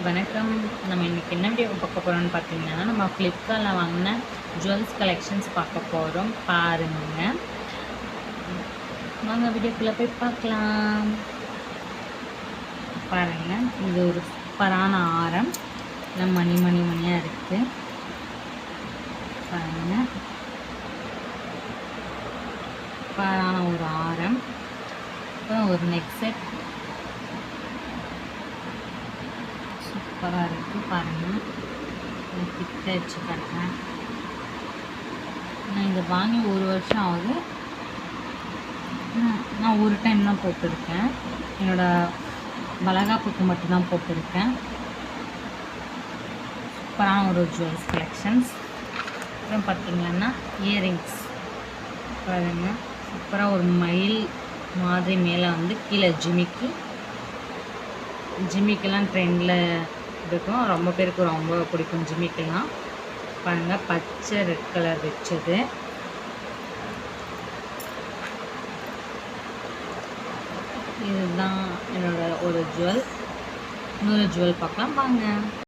வணக்கம். நம்ம இன்னைக்கு என்ன வீடியோ பார்க்க போகிறோம்னு பார்த்தீங்கன்னா, நம்ம ஃப்ளிப்கார்ட்டில் வாங்கின ஜுவல்ஸ் கலெக்ஷன்ஸ் பார்க்க போகிறோம். பாருங்க, வாங்க வீடியோக்குள்ளே போய் பார்க்கலாம். பாருங்க, இது ஒரு சூப்பரான ஆரம், மணியாக இருக்குது. பாருங்க, சூப்பரான ஒரு ஆரம். அப்புறம் ஒரு நெக் செட் சூப்பராக இருக்குது. பாருங்கள், கிட்ட வச்சு காட்டுறேன். நான் இதை வாங்கி 1 வருஷம் ஆகுது. நான் ஒரு டைம் தான் போட்டிருக்கேன். என்னோடய வளகாப்புக்கு மட்டும்தான் போட்டிருக்கேன். சூப்பரான ஒரு ஜுவல்ஸ் கலெக்ஷன்ஸ். அப்புறம் பார்த்திங்கன்னா இயரிங்ஸ் பாருங்கள், சூப்பராக ஒரு மயில் மாதிரி மேலே வந்து கீழே ஜிமிக்கெல்லாம் ட்ரெண்டில் இருக்கும். ரொம்ப பேருக்கு ரொம்ப பிடிக்கும் ஜிமிக்கெல்லாம். பாருங்கள், பச்சை ரெட் கலர் வச்சது. இதுதான் என்னோட ஒரு ஜுவல். இன்னொரு ஜுவல் பார்க்கலாம் வாங்க.